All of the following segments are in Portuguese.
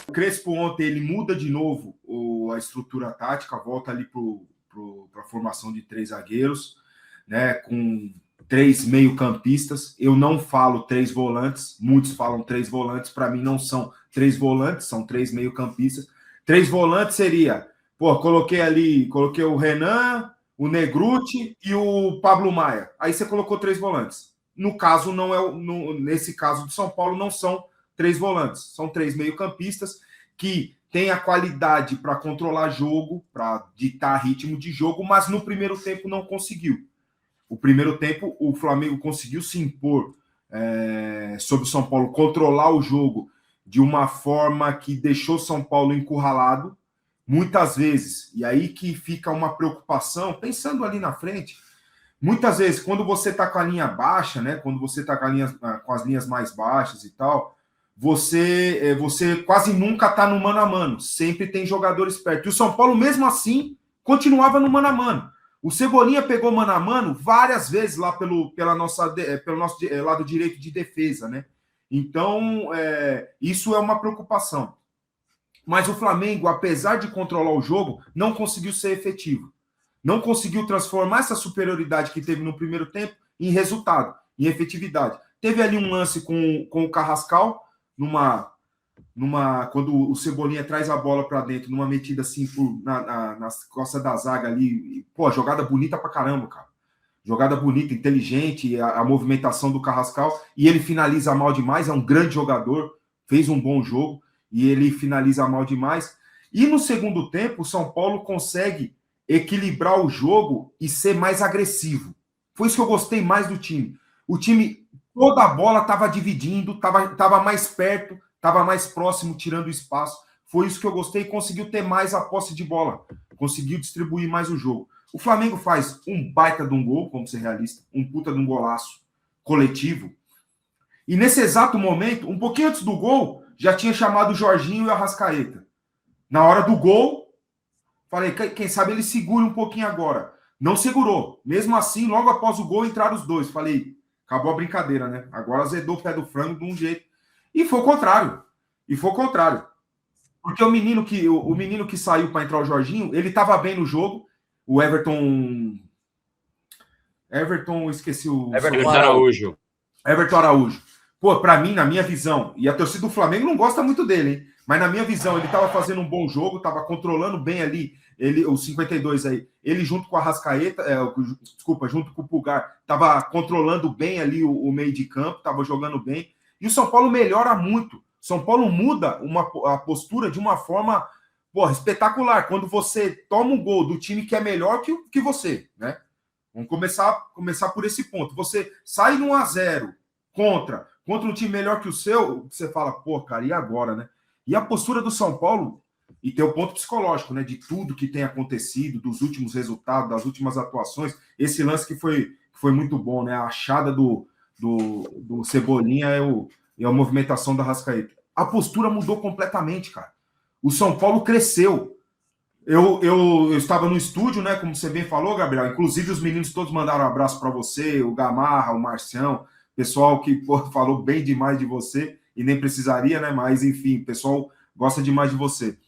O Crespo ontem ele muda de novo a estrutura tática, volta ali para a formação de 3 zagueiros, né, com 3 meio-campistas. Eu não falo 3 volantes, muitos falam 3 volantes, para mim não são 3 volantes, são 3 meio-campistas. 3 volantes seria, coloquei o Renan, o Negruti e o Pablo Maia. Aí você colocou 3 volantes. No caso, nesse caso do São Paulo, não são 3 volantes, são 3 meio-campistas que têm a qualidade para controlar jogo, para ditar ritmo de jogo, mas no primeiro tempo não conseguiu. O primeiro tempo, o Flamengo conseguiu se impor sobre o São Paulo, controlar o jogo de uma forma que deixou o São Paulo encurralado, muitas vezes, e aí que fica uma preocupação, pensando ali na frente, muitas vezes, quando você está com a linha baixa, né, quando você está com as linhas mais baixas e tal, você quase nunca está no mano a mano, sempre tem jogadores perto. E o São Paulo, mesmo assim, continuava no mano a mano. O Cebolinha pegou mano a mano várias vezes lá pelo nosso lado direito de defesa, né? Então, isso é uma preocupação. Mas o Flamengo, apesar de controlar o jogo, não conseguiu ser efetivo. Não conseguiu transformar essa superioridade que teve no primeiro tempo em resultado, em efetividade. Teve ali um lance com o Carrascal, quando o Cebolinha traz a bola para dentro, numa metida assim nas costas da zaga ali. Pô, jogada bonita pra caramba, cara. Jogada bonita, inteligente, a movimentação do Carrascal. E ele finaliza mal demais, é um grande jogador, fez um bom jogo, e ele finaliza mal demais. E no segundo tempo, o São Paulo consegue equilibrar o jogo e ser mais agressivo. Foi isso que eu gostei mais do time. O time, toda a bola estava dividindo, estava mais perto, estava mais próximo, tirando espaço. Foi isso que eu gostei e conseguiu ter mais a posse de bola. Conseguiu distribuir mais o jogo. O Flamengo faz um baita de um gol, vamos ser realistas, um puta de um golaço coletivo. E nesse exato momento, um pouquinho antes do gol, já tinha chamado o Jorginho e o Arrascaeta. Na hora do gol, falei, quem sabe ele segura um pouquinho agora. Não segurou. Mesmo assim, logo após o gol, entraram os dois. Falei, acabou a brincadeira, né? Agora azedou o pé do frango de um jeito. E foi o contrário. Porque o menino que saiu para entrar o Jorginho, ele estava bem no jogo. O Everton, esqueci o... Everton Araújo. Everton Araújo. Pô, para mim, na minha visão, e a torcida do Flamengo não gosta muito dele, hein? Mas na minha visão, ele estava fazendo um bom jogo, estava controlando bem ali, os 52 aí. Ele junto com a Arrascaeta, junto com o Pulgar, estava controlando bem ali o meio de campo, estava jogando bem. E o São Paulo melhora muito. São Paulo muda a postura de uma forma, espetacular. Quando você toma um gol do time que é melhor que você, né? Vamos começar por esse ponto. Você sai no 1-0 contra um time melhor que o seu, você fala, cara, e agora, né? E a postura do São Paulo, e tem o ponto psicológico, né? De tudo que tem acontecido, dos últimos resultados, das últimas atuações. Esse lance que foi muito bom, né? A achada do Cebolinha e a movimentação da Arrascaeta. A postura mudou completamente, cara. O São Paulo cresceu. Eu estava no estúdio, né? Como você bem falou, Gabriel. Inclusive, os meninos todos mandaram um abraço para você, o Gamarra, o Marcião, pessoal que falou bem demais de você e nem precisaria, né? Mas, enfim, o pessoal gosta demais de você.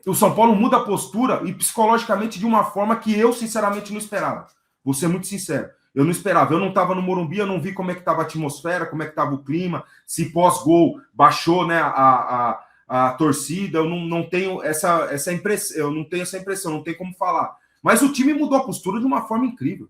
O São Paulo muda a postura e psicologicamente de uma forma que eu, sinceramente, não esperava. Vou ser muito sincero. Eu não esperava. Eu não estava no Morumbi, eu não vi como é que estava a atmosfera, como é que estava o clima, se pós-gol baixou, né, a torcida. Eu não tenho essa impressão, não tenho como falar. Mas o time mudou a postura de uma forma incrível.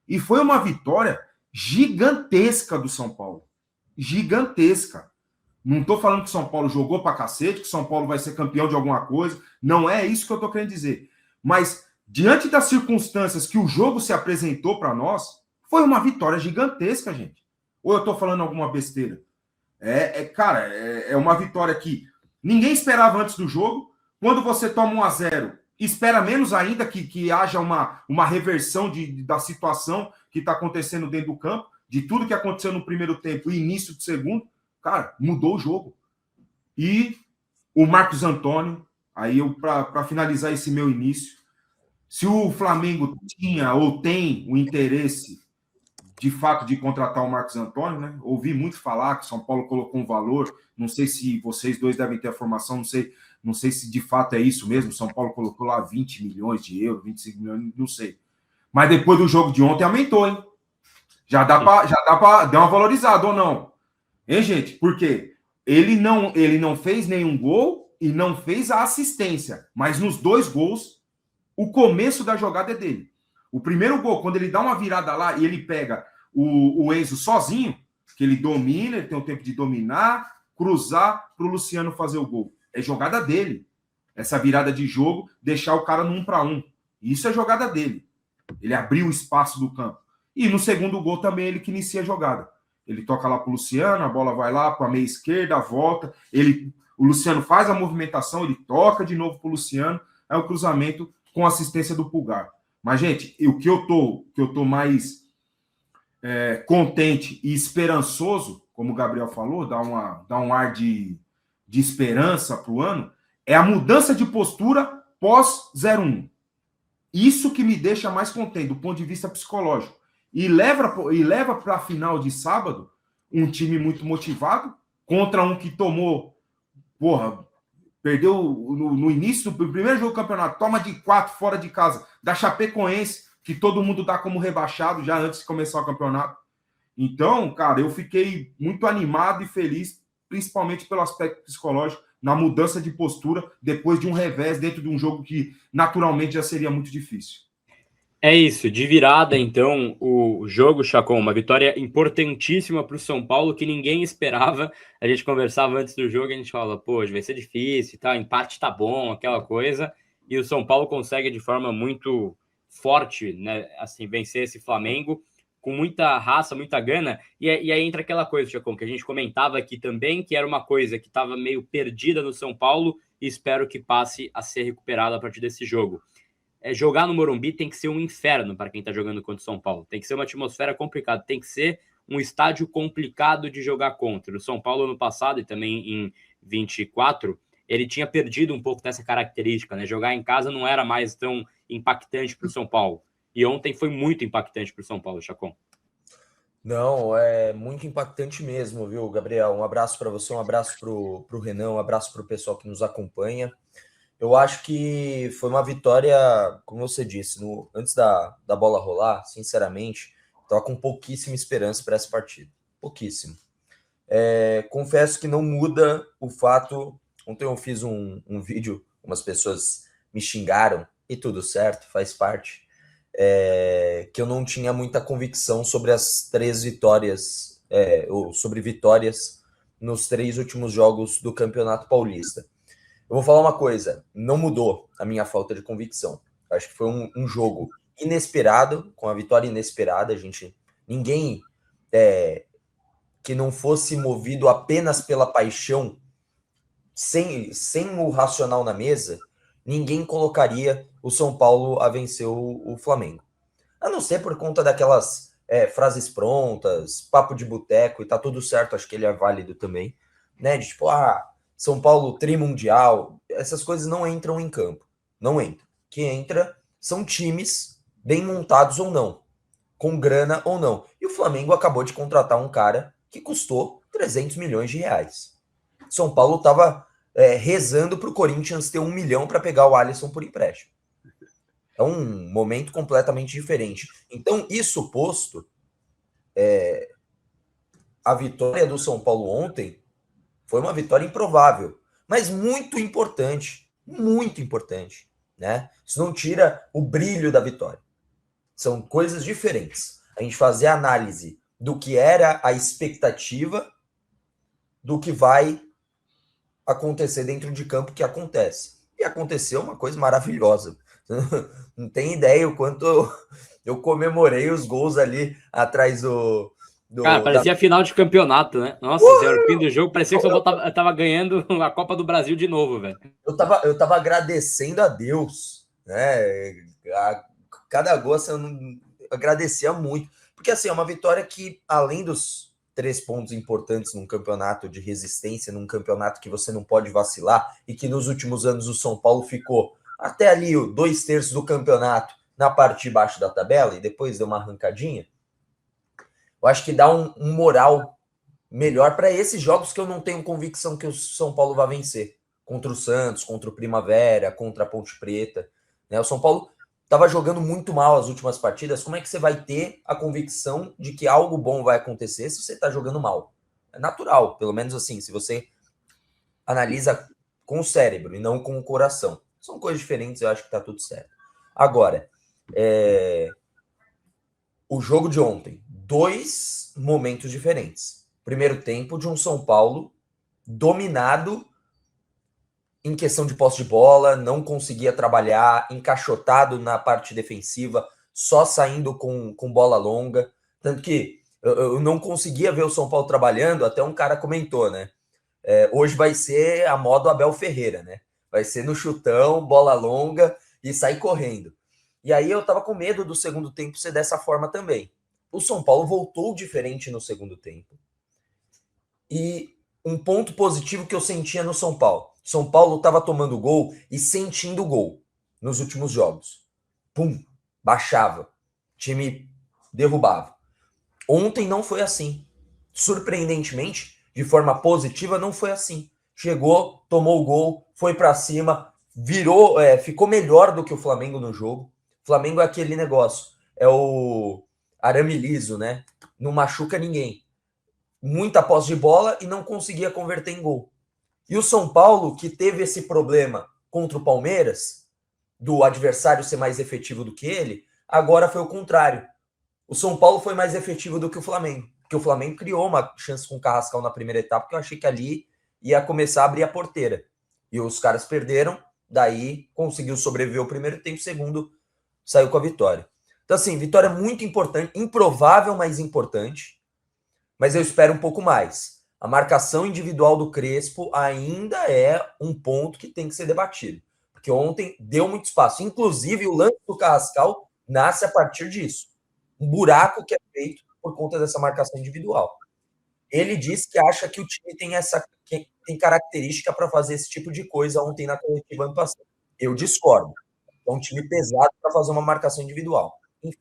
E foi uma vitória gigantesca do São Paulo. Gigantesca. Não estou falando que o São Paulo jogou pra cacete, que o São Paulo vai ser campeão de alguma coisa. Não é isso que eu estou querendo dizer. Mas, diante das circunstâncias que o jogo se apresentou para nós, foi uma vitória gigantesca, gente. Ou eu estou falando alguma besteira? Cara, é uma vitória que ninguém esperava antes do jogo. Quando você toma 1-0, espera menos ainda que haja uma reversão da situação que está acontecendo dentro do campo, de tudo que aconteceu no primeiro tempo e início do segundo. Cara, mudou o jogo. E o Marcos Antônio, aí para finalizar esse meu início, se o Flamengo tinha ou tem o interesse de fato, de contratar o Marcos Antônio, né? Ouvi muito falar que o São Paulo colocou um valor, não sei se vocês dois devem ter a formação, não sei se de fato é isso mesmo, o São Paulo colocou lá 20 milhões de euros, 25 milhões, não sei. Mas depois do jogo de ontem aumentou, hein? Já dá para dar uma valorizada ou não? Hein, gente? Porque ele não fez nenhum gol e não fez a assistência, mas nos 2 gols, o começo da jogada é dele. O primeiro gol, quando ele dá uma virada lá e ele pega o Enzo sozinho, que ele domina, ele tem o tempo de dominar, cruzar para o Luciano fazer o gol. É jogada dele. Essa virada de jogo, deixar o cara no 1-1. Isso é jogada dele. Ele abriu o espaço do campo. E no segundo gol também ele que inicia a jogada. Ele toca lá para o Luciano, a bola vai lá para a meia esquerda, volta. O Luciano faz a movimentação, ele toca de novo para o Luciano. É o cruzamento com assistência do Pulgar. Mas, gente, o que eu tô mais contente e esperançoso, como o Gabriel falou, dá um ar de esperança para o ano, é a mudança de postura pós 0-1. Isso que me deixa mais contente do ponto de vista psicológico. E leva para a final de sábado um time muito motivado contra um que tomou, perdeu no início do primeiro jogo do campeonato, toma de 4 fora de casa, da Chapecoense, que todo mundo dá como rebaixado já antes de começar o campeonato. Então, cara, eu fiquei muito animado e feliz, principalmente pelo aspecto psicológico, na mudança de postura, depois de um revés dentro de um jogo que naturalmente já seria muito difícil. É isso, de virada, então, o jogo, Chacon, uma vitória importantíssima para o São Paulo, que ninguém esperava. A gente conversava antes do jogo e a gente fala, pô, vai ser difícil, tá? Empate tá bom, aquela coisa. E o São Paulo consegue de forma muito forte, né? Assim, vencer esse Flamengo com muita raça, muita gana. E aí entra aquela coisa, Chacon, que a gente comentava aqui também, que era uma coisa que estava meio perdida no São Paulo e espero que passe a ser recuperada a partir desse jogo. Jogar no Morumbi tem que ser um inferno para quem está jogando contra o São Paulo. Tem que ser uma atmosfera complicada, tem que ser um estádio complicado de jogar contra. O São Paulo, ano passado, e também em 24, ele tinha perdido um pouco dessa característica, né? Jogar em casa não era mais tão impactante para o São Paulo. E ontem foi muito impactante para o São Paulo, Chacon. Não, é muito impactante mesmo, viu, Gabriel? Um abraço para você, um abraço para o Renan, um abraço para o pessoal que nos acompanha. Eu acho que foi uma vitória, como você disse, antes da bola rolar, sinceramente, estava com pouquíssima esperança para essa partida. Pouquíssimo. Confesso que não muda o fato. Ontem eu fiz um vídeo, umas pessoas me xingaram, e tudo certo, faz parte. Que eu não tinha muita convicção sobre as 3 vitórias, ou sobre vitórias nos 3 últimos jogos do Campeonato Paulista. Eu vou falar uma coisa, não mudou a minha falta de convicção. Eu acho que foi um jogo inesperado, com a vitória inesperada. Ninguém que não fosse movido apenas pela paixão, sem o racional na mesa, ninguém colocaria o São Paulo a vencer o Flamengo. A não ser por conta daquelas frases prontas, papo de boteco, e tá tudo certo, acho que ele é válido também, né? De tipo, São Paulo trimundial, essas coisas não entram em campo. Não entram. O que entra são times bem montados ou não, com grana ou não. E o Flamengo acabou de contratar um cara que custou 300 milhões de reais. São Paulo estava rezando para o Corinthians ter 1 milhão para pegar o Alisson por empréstimo. É um momento completamente diferente. Então, isso posto, a vitória do São Paulo ontem foi uma vitória improvável, mas muito importante, né? Isso não tira o brilho da vitória. São coisas diferentes. A gente fazer a análise do que era a expectativa do que vai acontecer dentro de campo, que acontece. E aconteceu uma coisa maravilhosa. Não tem ideia o quanto eu comemorei os gols ali atrás do... Cara, parecia final de campeonato, né? Nossa senhora, o fim do jogo parecia que o São Paulo tava ganhando a Copa do Brasil de novo, velho. Eu tava agradecendo a Deus, né? Cada gol, assim, eu agradecia muito. Porque, assim, é uma vitória que, além dos 3 pontos importantes num campeonato de resistência, num campeonato que você não pode vacilar, e que nos últimos anos o São Paulo ficou até ali 2/3 do campeonato na parte de baixo da tabela, e depois deu uma arrancadinha. Eu acho que dá um moral melhor para esses jogos que eu não tenho convicção que o São Paulo vai vencer. Contra o Santos, contra o Primavera, contra a Ponte Preta. Né? O São Paulo estava jogando muito mal as últimas partidas. Como é que você vai ter a convicção de que algo bom vai acontecer se você está jogando mal? É natural, pelo menos assim, se você analisa com o cérebro e não com o coração. São coisas diferentes, eu acho que está tudo certo. Agora, o jogo de ontem, 2 momentos diferentes. Primeiro tempo de um São Paulo dominado em questão de posse de bola, não conseguia trabalhar, encaixotado na parte defensiva, só saindo com bola longa. Tanto que eu não conseguia ver o São Paulo trabalhando, até um cara comentou, né? Hoje vai ser a moda Abel Ferreira, né? Vai ser no chutão, bola longa e sair correndo. E aí eu tava com medo do segundo tempo ser dessa forma também. O São Paulo voltou diferente no segundo tempo. E um ponto positivo que eu sentia no São Paulo. São Paulo estava tomando gol e sentindo gol nos últimos jogos. Pum, baixava. Time derrubava. Ontem não foi assim. Surpreendentemente, de forma positiva, não foi assim. Chegou, tomou o gol, foi para cima, virou, ficou melhor do que o Flamengo no jogo. O Flamengo é aquele negócio, é o arame liso, né? Não machuca ninguém. Muita posse de bola e não conseguia converter em gol. E o São Paulo, que teve esse problema contra o Palmeiras, do adversário ser mais efetivo do que ele, agora foi o contrário. O São Paulo foi mais efetivo do que o Flamengo, porque o Flamengo criou uma chance com o Carrascal na primeira etapa, que eu achei que ali ia começar a abrir a porteira. E os caras perderam, daí conseguiu sobreviver o primeiro tempo, segundo saiu com a vitória. Então assim, vitória muito importante, improvável, mas importante, mas eu espero um pouco mais. A marcação individual do Crespo ainda é um ponto que tem que ser debatido, porque ontem deu muito espaço. Inclusive, o lance do Carrascal nasce a partir disso. Um buraco que é feito por conta dessa marcação individual. Ele disse que acha que o time tem característica para fazer esse tipo de coisa ontem na coletiva ano passado. Eu discordo. É um time pesado para fazer uma marcação individual. Enfim.